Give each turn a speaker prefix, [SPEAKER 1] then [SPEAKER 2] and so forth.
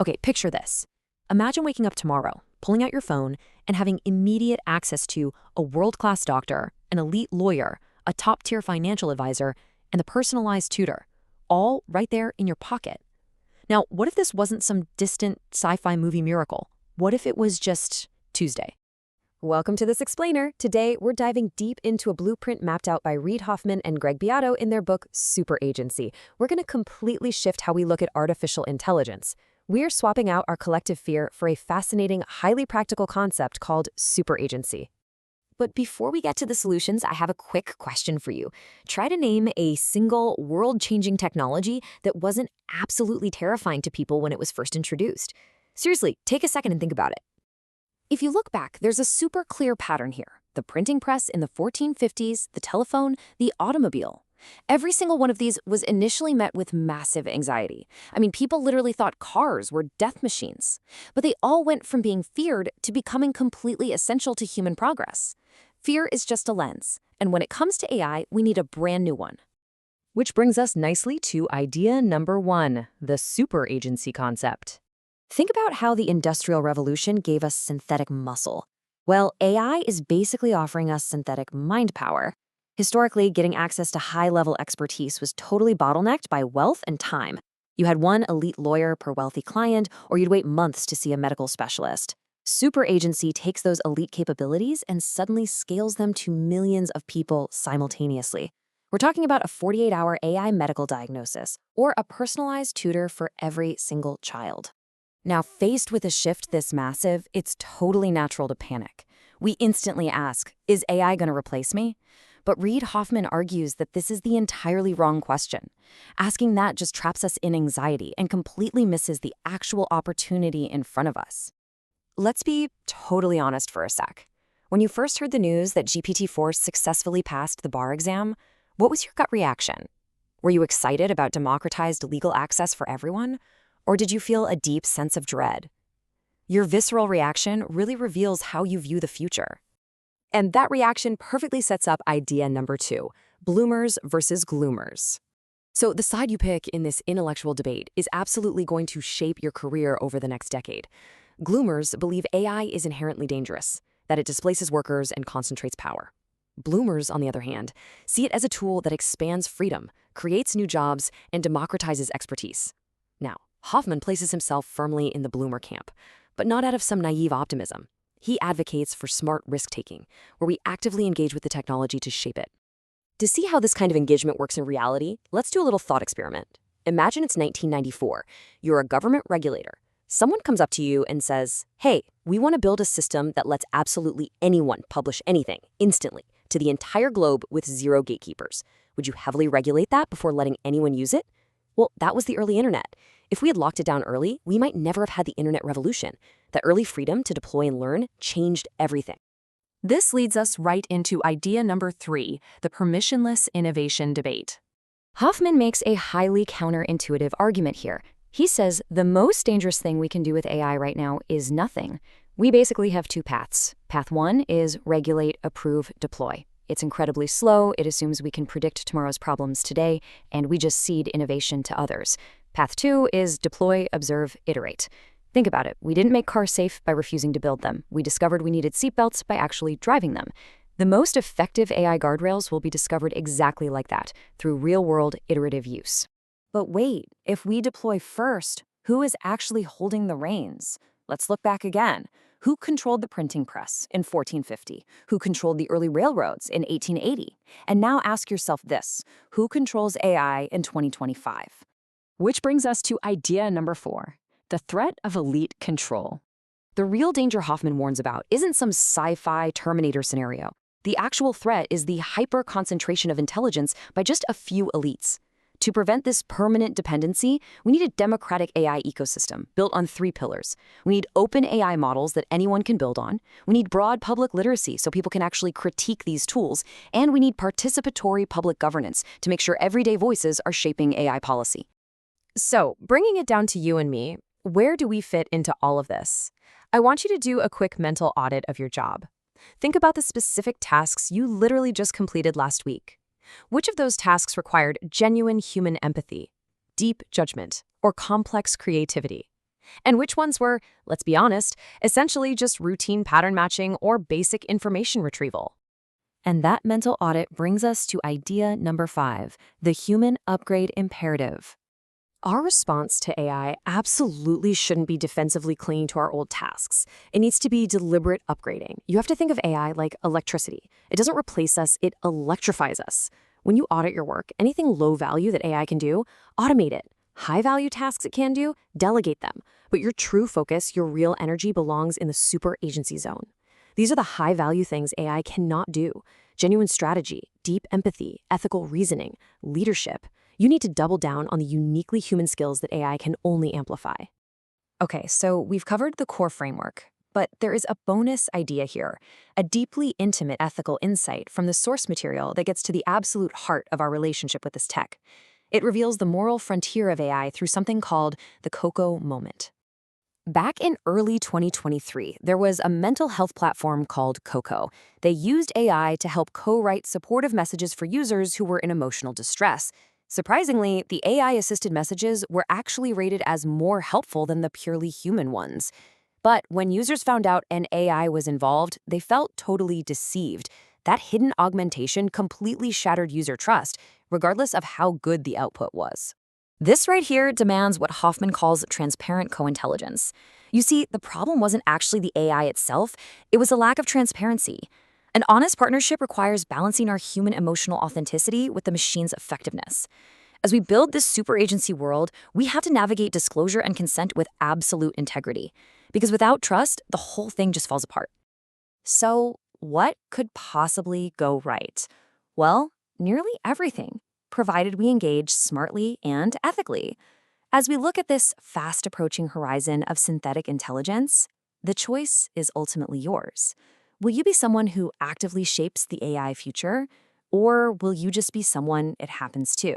[SPEAKER 1] Okay, picture this. Imagine waking up tomorrow, pulling out your phone, and having immediate access to a world-class doctor, an elite lawyer, a top-tier financial advisor, and a personalized tutor, all right there in your pocket. Now, what if this wasn't some distant sci-fi movie miracle? What if it was just Tuesday? Welcome to This Explainer. Today, we're diving deep into a blueprint mapped out by Reid Hoffman and Greg Beato in their book, Superagency. We're going to completely shift how we look at artificial intelligence. We're swapping out our collective fear for a fascinating, highly practical concept called superagency. But before we get to the solutions, I have a quick question for you. Try to name a single world-changing technology that wasn't absolutely terrifying to people when it was first introduced. Seriously, take a second and think about it. If you look back, there's a super clear pattern here. The printing press in the 1450s, the telephone, the automobile. Every single one of these was initially met with massive anxiety. I mean, people literally thought cars were death machines. But they all went from being feared to becoming completely essential to human progress. Fear is just a lens, and when it comes to AI, we need a brand new one. Which brings us nicely to idea number 1, the superagency concept. Think about how the Industrial Revolution gave us synthetic muscle. Well, AI is basically offering us synthetic mind power. Historically, getting access to high-level expertise was totally bottlenecked by wealth and time. You had one elite lawyer per wealthy client, or you'd wait months to see a medical specialist. Superagency takes those elite capabilities and suddenly scales them to millions of people simultaneously. We're talking about a 48-hour AI medical diagnosis, or a personalized tutor for every single child. Now, faced with a shift this massive, it's totally natural to panic. We instantly ask, is AI going to replace me? But Reid Hoffman argues that this is the entirely wrong question. Asking that just traps us in anxiety and completely misses the actual opportunity in front of us. Let's be totally honest for a sec. When you first heard the news that GPT-4 successfully passed the bar exam, what was your gut reaction? Were you excited about democratized legal access for everyone? Or did you feel a deep sense of dread? Your visceral reaction really reveals how you view the future. And that reaction perfectly sets up idea number 2, bloomers versus gloomers. So the side you pick in this intellectual debate is absolutely going to shape your career over the next decade. Gloomers believe AI is inherently dangerous, that it displaces workers and concentrates power. Bloomers, on the other hand, see it as a tool that expands freedom, creates new jobs, and democratizes expertise. Now, Hoffman places himself firmly in the bloomer camp, but not out of some naive optimism. He advocates for smart risk-taking, where we actively engage with the technology to shape it. To see how this kind of engagement works in reality, let's do a little thought experiment. Imagine it's 1994. You're a government regulator. Someone comes up to you and says, hey, we want to build a system that lets absolutely anyone publish anything, instantly, to the entire globe with 0 gatekeepers. Would you heavily regulate that before letting anyone use it? Well, that was the early internet. If we had locked it down early, we might never have had the internet revolution. The early freedom to deploy and learn changed everything. This leads us right into idea number 3, the permissionless innovation debate. Hoffman makes a highly counterintuitive argument here. He says the most dangerous thing we can do with AI right now is nothing. We basically have 2 paths. Path 1 is regulate, approve, deploy. It's incredibly slow, it assumes we can predict tomorrow's problems today, and we just cede innovation to others. Path 2 is deploy, observe, iterate. Think about it. We didn't make cars safe by refusing to build them. We discovered we needed seatbelts by actually driving them. The most effective AI guardrails will be discovered exactly like that, through real-world iterative use. But wait, if we deploy first, who is actually holding the reins? Let's look back again. Who controlled the printing press in 1450? Who controlled the early railroads in 1880? And now ask yourself this, who controls AI in 2025? Which brings us to idea number 4, the threat of elite control. The real danger Hoffman warns about isn't some sci-fi Terminator scenario. The actual threat is the hyper-concentration of intelligence by just a few elites. To prevent this permanent dependency, we need a democratic AI ecosystem built on 3 pillars. We need open AI models that anyone can build on. We need broad public literacy so people can actually critique these tools. And we need participatory public governance to make sure everyday voices are shaping AI policy. So, bringing it down to you and me, where do we fit into all of this? I want you to do a quick mental audit of your job. Think about the specific tasks you literally just completed last week. Which of those tasks required genuine human empathy, deep judgment, or complex creativity? And which ones were, let's be honest, essentially just routine pattern matching or basic information retrieval. And that mental audit brings us to idea number 5, the human upgrade imperative. Our response to AI absolutely shouldn't be defensively clinging to our old tasks. It needs to be deliberate upgrading. You have to think of AI like electricity. It doesn't replace us, it electrifies us. When you audit your work, anything low value that AI can do, automate it. High value tasks it can do, delegate them. But your true focus, your real energy belongs in the super agency zone. These are the high value things AI cannot do. Genuine strategy, deep empathy, ethical reasoning, leadership. You need to double down on the uniquely human skills that AI can only amplify. Okay, so we've covered the core framework, but there is a bonus idea here, a deeply intimate ethical insight from the source material that gets to the absolute heart of our relationship with this tech. It reveals the moral frontier of AI through something called the Coco moment. Back in early 2023, there was a mental health platform called Coco. They used AI to help co-write supportive messages for users who were in emotional distress. Surprisingly, the AI-assisted messages were actually rated as more helpful than the purely human ones. But when users found out an AI was involved, they felt totally deceived. That hidden augmentation completely shattered user trust, regardless of how good the output was. This right here demands what Hoffman calls transparent co-intelligence. You see, the problem wasn't actually the AI itself, it was a lack of transparency. An honest partnership requires balancing our human emotional authenticity with the machine's effectiveness. As we build this super agency world, we have to navigate disclosure and consent with absolute integrity. Because without trust, the whole thing just falls apart. So, what could possibly go right? Well, nearly everything, provided we engage smartly and ethically. As we look at this fast approaching horizon of synthetic intelligence, the choice is ultimately yours. Will you be someone who actively shapes the AI future, or will you just be someone it happens to?